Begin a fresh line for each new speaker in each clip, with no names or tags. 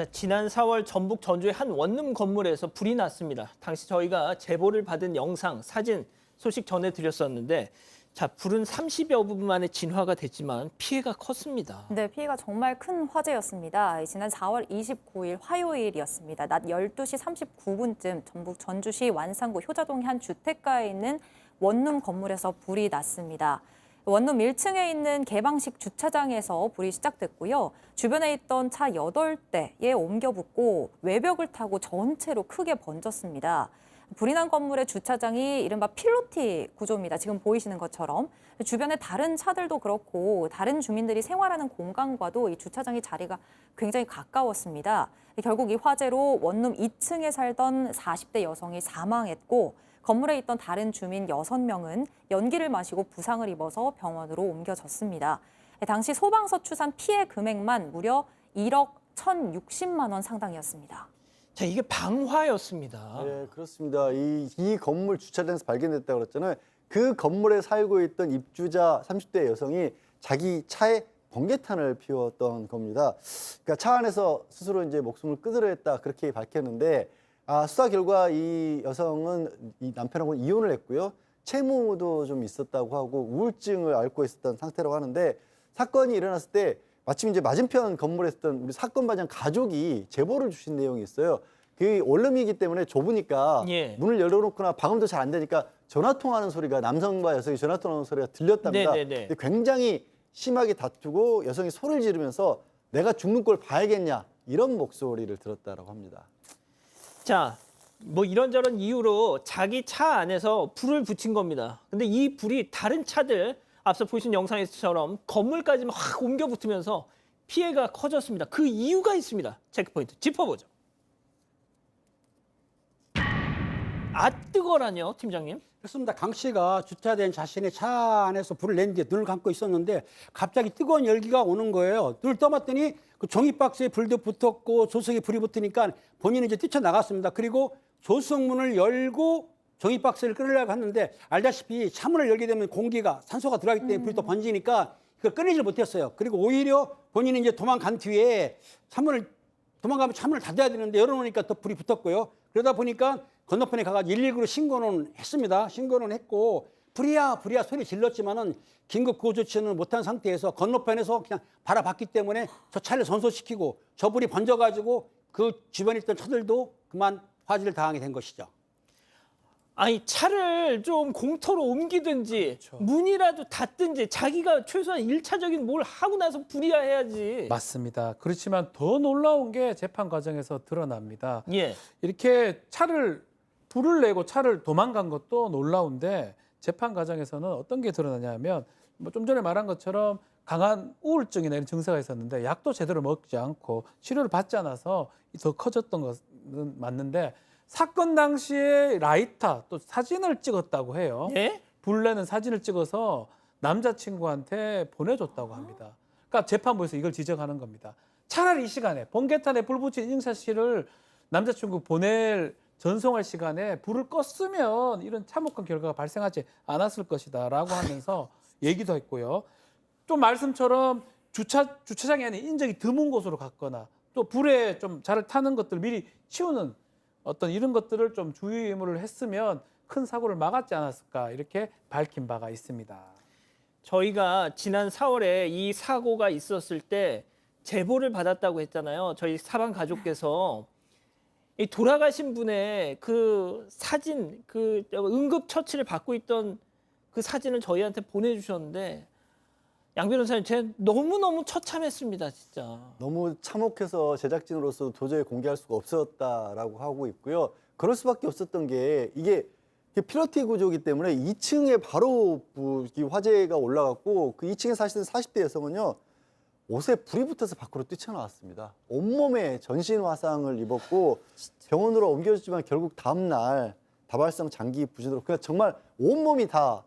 자, 지난 4월 전북 전주의 한 원룸 건물에서 불이 났습니다. 당시 저희가 제보를 받은 영상, 사진 소식 전해드렸었는데 자, 불은 30여 분 만에 진화가 됐지만 피해가 컸습니다.
네, 피해가 정말 큰 화제였습니다. 지난 4월 29일 화요일이었습니다. 낮 12시 39분쯤 전북 전주시 완산구 효자동의 한 주택가에 있는 원룸 건물에서 불이 났습니다. 원룸 1층에 있는 개방식 주차장에서 불이 시작됐고요. 주변에 있던 차 8대에 옮겨 붙고 외벽을 타고 전체로 크게 번졌습니다. 불이 난 건물의 주차장이 이른바 필로티 구조입니다. 지금 보이시는 것처럼. 주변에 다른 차들도 그렇고 다른 주민들이 생활하는 공간과도 이 주차장의 자리가 굉장히 가까웠습니다. 결국 이 화재로 원룸 2층에 살던 40대 여성이 사망했고 건물에 있던 다른 주민 6명은 연기를 마시고 부상을 입어서 병원으로 옮겨졌습니다. 당시 소방서 추산 피해 금액만 무려 1억 1,060만 원 상당이었습니다.
자, 이게 방화였습니다.
네, 그렇습니다. 이 건물 주차장에서 발견됐다고 그랬잖아요. 그 건물에 살고 있던 입주자 30대 여성이 자기 차에 번개탄을 피웠던 겁니다. 그러니까 차 안에서 스스로 이제 목숨을 끊으려 했다 그렇게 밝혔는데 수사 결과 이 여성은 이 남편하고는 이혼을 했고요. 채무도 좀 있었다고 하고 우울증을 앓고 있었던 상태라고 하는데 사건이 일어났을 때 마침 이제 맞은편 건물에 있었던 우리 사건 반장 가족이 제보를 주신 내용이 있어요. 그 원룸이기 때문에 좁으니까
예.
문을 열어놓거나 방음도 잘 안 되니까 전화 통화하는 소리가 남성과 여성이 전화 통화하는 소리가 들렸답니다.
네네네.
근데 굉장히 심하게 다투고 여성이 소리를 지르면서 내가 죽는 꼴 봐야겠냐 이런 목소리를 들었다라고 합니다.
자, 뭐 이런저런 이유로 자기 차 안에서 불을 붙인 겁니다. 근데 이 불이 다른 차들 앞서 보신 영상에서처럼 건물까지 확 옮겨 붙으면서 피해가 커졌습니다. 그 이유가 있습니다. 체크포인트 짚어보죠. 뜨거라뇨, 팀장님?
그렇습니다. 강 씨가 주차된 자신의 차 안에서 불을 낸 뒤에 눈을 감고 있었는데 갑자기 뜨거운 열기가 오는 거예요. 눈을 떠봤더니 그 종이 박스에 불도 붙었고 조수석에 불이 붙으니까 본인은 이제 뛰쳐나갔습니다. 그리고 조수석 문을 열고 종이 박스를 끄려고 했는데 알다시피 차문을 열게 되면 공기가 산소가 들어가기 때문에 불이 또 번지니까 그걸 꺼내질 못했어요. 그리고 오히려 본인이 이제 도망간 뒤에 도망가면 차문을 닫아야 되는데 열어놓으니까 또 불이 붙었고요. 그러다 보니까 건너편에 가가지고 119로 신고는 했습니다. 신고는 했고 불이야 소리 질렀지만은 긴급 구호 조치는 못한 상태에서 건너편에서 그냥 바라봤기 때문에 저 차를 전소시키고 저 불이 번져가지고 그 주변에 있던 차들도 그만 화재를 당하게 된 것이죠.
아니, 차를 좀 공터로 옮기든지 문이라도 닫든지 자기가 최소한 1차적인 뭘 하고 나서 불이야 해야지.
맞습니다. 그렇지만 더 놀라운 게 재판 과정에서 드러납니다.
예.
이렇게 불을 내고 차를 도망간 것도 놀라운데 재판 과정에서는 어떤 게 드러나냐면 뭐 좀 전에 말한 것처럼 강한 우울증이나 이런 증세가 있었는데 약도 제대로 먹지 않고 치료를 받지 않아서 더 커졌던 것은 맞는데 사건 당시에 라이터 또 사진을 찍었다고 해요.
예?
불 내는 사진을 찍어서 남자친구한테 보내줬다고 합니다. 그러니까 재판부에서 이걸 지적하는 겁니다. 차라리 이 시간에 번개탄에 불 붙인 인사 씨를 남자친구 전송할 시간에 불을 껐으면 이런 참혹한 결과가 발생하지 않았을 것이다라고 하면서 얘기도 했고요. 좀 말씀처럼 주차장이 아닌 인적이 드문 곳으로 갔거나 또 불에 좀 잘 타는 것들 미리 치우는 어떤 이런 것들을 좀 주의 의무를 했으면 큰 사고를 막았지 않았을까 이렇게 밝힌 바가 있습니다.
저희가 지난 4월에 이 사고가 있었을 때 제보를 받았다고 했잖아요. 저희 사방 가족께서 이 돌아가신 분의 그 사진, 그 응급 처치를 받고 있던 그 사진을 저희한테 보내주셨는데 양 변호사님, 제가 너무너무 처참했습니다, 진짜.
너무 참혹해서 제작진으로서 도저히 공개할 수가 없었다라고 하고 있고요. 그럴 수밖에 없었던 게 이게 필로티 구조이기 때문에 2층에 바로 이 화재가 올라갔고 그 2층에 사시던 40대 여성은요. 옷에 불이 붙어서 밖으로 뛰쳐나왔습니다. 온몸에 전신 화상을 입었고 병원으로 옮겨졌지만 결국 다음 날 다발성 장기 부진으로 그냥 정말 온몸이 다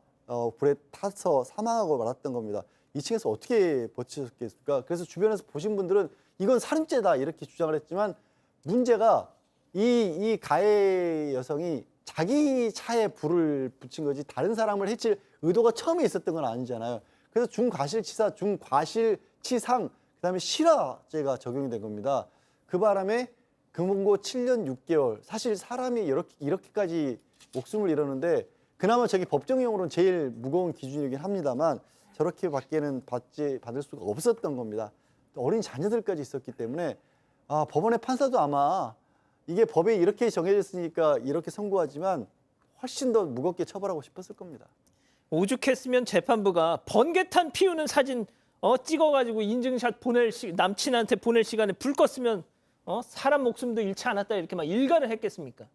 불에 타서 사망하고 말았던 겁니다. 2층에서 어떻게 버티셨겠습니까? 그래서 주변에서 보신 분들은 이건 살인죄다 이렇게 주장을 했지만 문제가 이 가해 여성이 자기 차에 불을 붙인 거지 다른 사람을 해칠 의도가 처음에 있었던 건 아니잖아요. 그래서 중과실치사, 중과실치상, 그다음에 실화죄가 적용이 된 겁니다. 그 바람에 금고 7년 6개월. 사실 사람이 이렇게까지 목숨을 잃었는데 그나마 저게 법정용으로는 제일 무거운 기준이긴 합니다만 저렇게밖에는 받을 수가 없었던 겁니다. 또 어린 자녀들까지 있었기 때문에 법원의 판사도 아마 이게 법에 이렇게 정해졌으니까 이렇게 선고하지만 훨씬 더 무겁게 처벌하고 싶었을 겁니다.
오죽했으면 재판부가 번개탄 피우는 사진 찍어가지고 인증샷 남친한테 보낼 시간에 불 껐으면 사람 목숨도 잃지 않았다 이렇게 막 일갈을 했겠습니까?